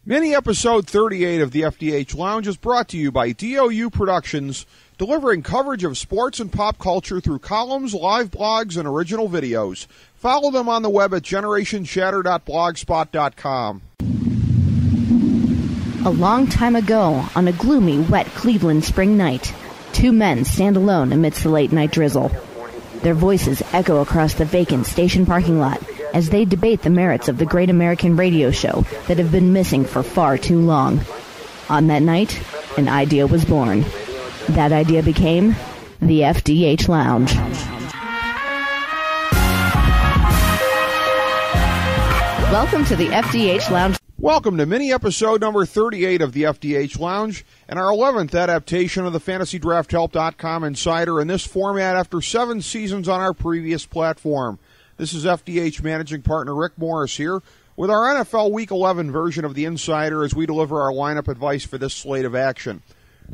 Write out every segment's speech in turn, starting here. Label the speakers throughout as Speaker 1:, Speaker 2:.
Speaker 1: Mini episode 38 of the FDH Lounge is brought to you by DOU Productions, delivering coverage of sports and pop culture through columns, live blogs, and original videos. Follow them on the web at generationchatter.blogspot.com.
Speaker 2: A long time ago, on a gloomy, wet Cleveland spring night, two men stand alone amidst the late-night drizzle. Their voices echo across the vacant station parking lot as they debate the merits of the great American radio show that have been missing for far too long. On that night, an idea was born. That idea became the FDH Lounge. Welcome to the FDH Lounge.
Speaker 1: Welcome to mini episode number 38 of the FDH Lounge and our 11th adaptation of the FantasyDraftHelp.com Insider in this format after 7 seasons on our previous platform. This is FDH Managing Partner Rick Morris here with our NFL Week 11 version of the Insider as we deliver our lineup advice for this slate of action.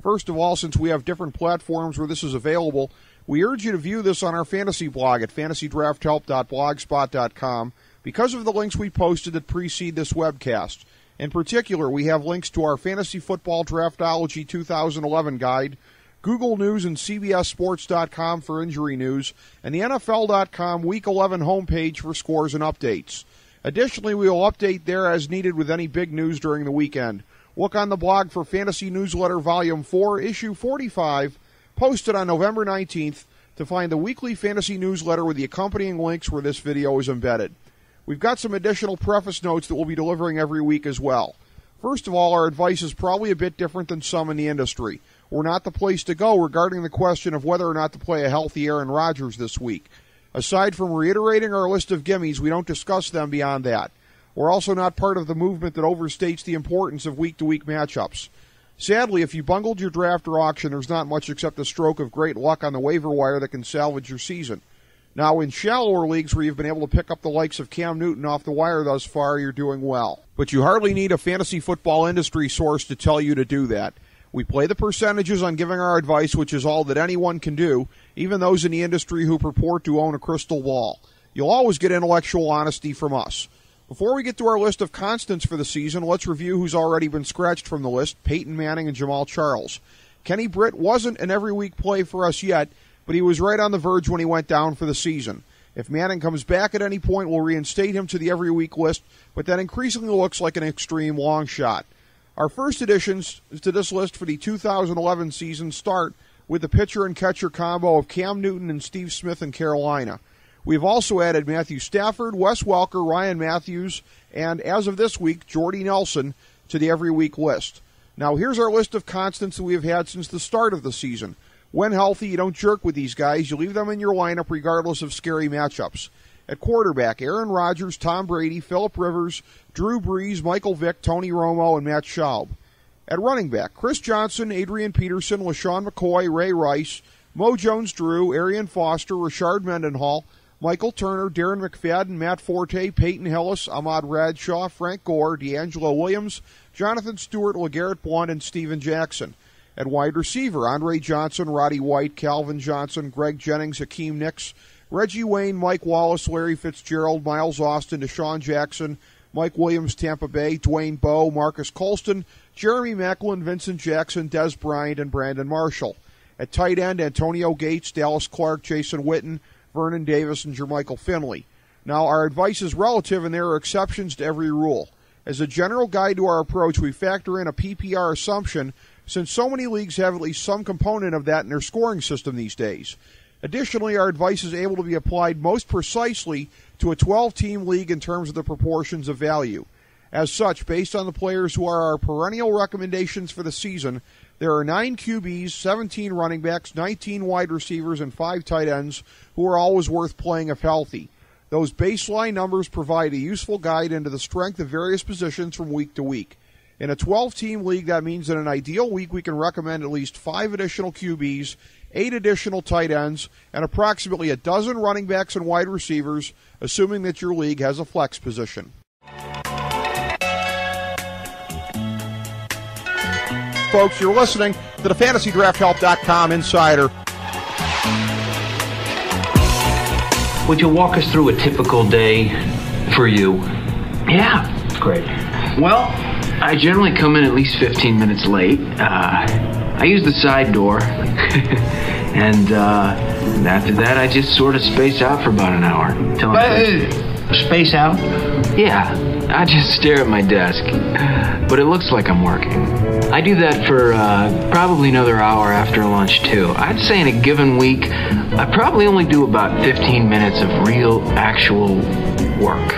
Speaker 1: First of all, since we have different platforms where this is available, we urge you to view this on our fantasy blog at FantasyDraftHelp.blogspot.com because of the links we posted that precede this webcast. In particular, we have links to our Fantasy Football Draftology 2011 guide, Google News and CBSSports.com for injury news, and the NFL.com Week 11 homepage for scores and updates. Additionally, we will update there as needed with any big news during the weekend. Look on the blog for Fantasy Newsletter Volume 4, Issue 45, posted on November 19th, to find the weekly fantasy newsletter with the accompanying links where this video is embedded. We've got some additional preface notes that we'll be delivering every week as well. First of all, our advice is probably a bit different than some in the industry. We're not the place to go regarding the question of whether or not to play a healthy Aaron Rodgers this week. Aside from reiterating our list of gimmies, we don't discuss them beyond that. We're also not part of the movement that overstates the importance of week-to-week matchups. Sadly, if you bungled your draft or auction, there's not much except a stroke of great luck on the waiver wire that can salvage your season. Now, in shallower leagues where you've been able to pick up the likes of Cam Newton off the wire thus far, you're doing well. But you hardly need a fantasy football industry source to tell you to do that. We play the percentages on giving our advice, which is all that anyone can do, even those in the industry who purport to own a crystal ball. You'll always get intellectual honesty from us. Before we get to our list of constants for the season, let's review who's already been scratched from the list, Peyton Manning and Jamal Charles. Kenny Britt wasn't an every-week play for us yet, but he was right on the verge when he went down for the season. If Manning comes back at any point, we'll reinstate him to the every-week list, but that increasingly looks like an extreme long shot. Our first additions to this list for the 2011 season start with the pitcher and catcher combo of Cam Newton and Steve Smith in Carolina. We've also added Matthew Stafford, Wes Welker, Ryan Matthews, and as of this week, Jordy Nelson to the every-week list. Now here's our list of constants that we have had since the start of the season. When healthy, you don't jerk with these guys. You leave them in your lineup regardless of scary matchups. At quarterback, Aaron Rodgers, Tom Brady, Phillip Rivers, Drew Brees, Michael Vick, Tony Romo, and Matt Schaub. At running back, Chris Johnson, Adrian Peterson, LaShawn McCoy, Ray Rice, Mo Jones-Drew, Arian Foster, Rashard Mendenhall, Michael Turner, Darren McFadden, Matt Forte, Peyton Hillis, Ahmad Bradshaw, Frank Gore, DeAngelo Williams, Jonathan Stewart, LeGarrette Blount, and Steven Jackson. At wide receiver, Andre Johnson, Roddy White, Calvin Johnson, Greg Jennings, Hakeem Nicks, Reggie Wayne, Mike Wallace, Larry Fitzgerald, Miles Austin, Deshaun Jackson, Mike Williams, Tampa Bay, Dwayne Bowe, Marcus Colston, Jeremy Maclin, Vincent Jackson, Des Bryant, and Brandon Marshall. At tight end, Antonio Gates, Dallas Clark, Jason Witten, Vernon Davis, and Jermichael Finley. Now, our advice is relative, and there are exceptions to every rule. As a general guide to our approach, we factor in a PPR assumption since so many leagues have at least some component of that in their scoring system these days. Additionally, our advice is able to be applied most precisely to a 12-team league in terms of the proportions of value. As such, based on the players who are our perennial recommendations for the season, there are 9 QBs, 17 running backs, 19 wide receivers, and 5 tight ends who are always worth playing if healthy. Those baseline numbers provide a useful guide into the strength of various positions from week to week. In a 12-team league, that means in an ideal week we can recommend at least 5 additional QBs, 8 additional tight ends, and approximately a dozen running backs and wide receivers, assuming that your league has a flex position. Folks, you're listening to the FantasyDraftHelp.com Insider.
Speaker 3: Would you walk us through a typical day for you?
Speaker 4: Yeah.
Speaker 3: Great.
Speaker 4: Well,
Speaker 3: I generally come in at least 15 minutes late. I use the side door. And after that, I just sort of space out for about an hour.
Speaker 4: Space out?
Speaker 3: Yeah, I just stare at my desk. But it looks like I'm working. I do that for probably another hour after lunch, too. I'd say in a given week, I probably only do about 15 minutes of real, actual work.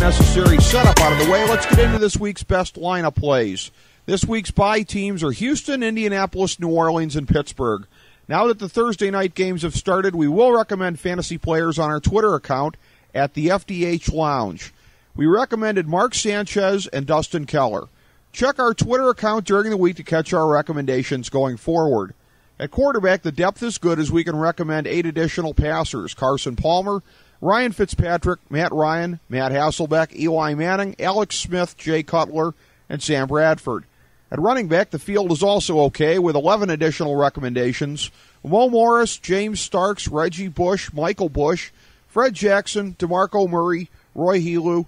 Speaker 1: Necessary setup out of the way, let's get into this week's best lineup plays. This week's bye teams are Houston, Indianapolis, New Orleans, and Pittsburgh. Now that the Thursday night games have started, we will recommend fantasy players on our Twitter account at the FDH Lounge. We recommended Mark Sanchez and Dustin Keller. Check our Twitter account during the week to catch our recommendations going forward. At quarterback, the depth is good as we can recommend 8 additional passers: Carson Palmer, Ryan Fitzpatrick, Matt Ryan, Matt Hasselbeck, Eli Manning, Alex Smith, Jay Cutler, and Sam Bradford. At running back, the field is also okay with 11 additional recommendations: Mo Morris, James Starks, Reggie Bush, Michael Bush, Fred Jackson, DeMarco Murray, Roy Helu,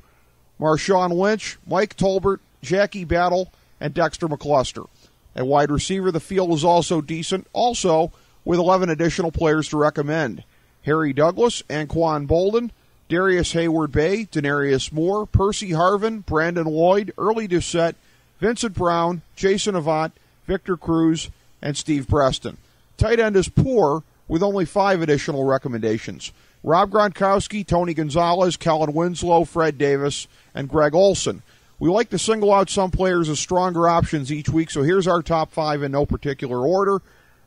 Speaker 1: Marshawn Lynch, Mike Tolbert, Jackie Battle, and Dexter McCluster. At wide receiver, the field is also decent, also with 11 additional players to recommend: Harry Douglas, Anquan Bolden, Darius Hayward-Bay, Denarius Moore, Percy Harvin, Brandon Lloyd, Early Doucette, Vincent Brown, Jason Avant, Victor Cruz, and Steve Preston. Tight end is poor with only 5 additional recommendations: Rob Gronkowski, Tony Gonzalez, Kellen Winslow, Fred Davis, and Greg Olson. We like to single out some players as stronger options each week, so here's our top 5 in no particular order: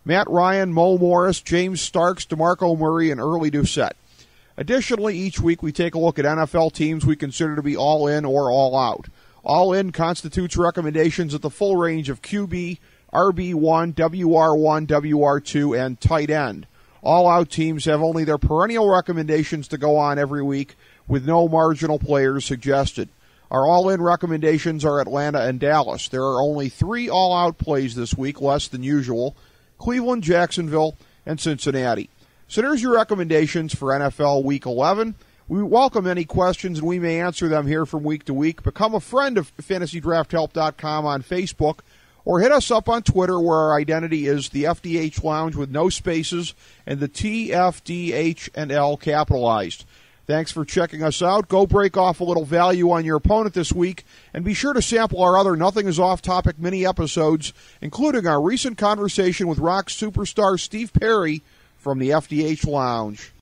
Speaker 1: Matt Ryan, Mo Morris, James Starks, DeMarco Murray, and Early Doucette. Additionally, each week we take a look at NFL teams we consider to be all in or all out. All in constitutes recommendations at the full range of QB, RB1, WR1, WR2, and tight end. All out teams have only their perennial recommendations to go on every week, with no marginal players suggested. Our all-in recommendations are Atlanta and Dallas. There are only 3 all-out plays this week, less than usual: Cleveland, Jacksonville, and Cincinnati. So there's your recommendations for NFL Week 11. We welcome any questions, and we may answer them here from week to week. Become a friend of FantasyDraftHelp.com on Facebook, or hit us up on Twitter, where our identity is the FDH Lounge with no spaces and the TFDH and L capitalized. Thanks for checking us out. Go break off a little value on your opponent this week, and be sure to sample our other Nothing is Off Topic mini episodes, including our recent conversation with rock superstar Steve Perry from the FDH Lounge.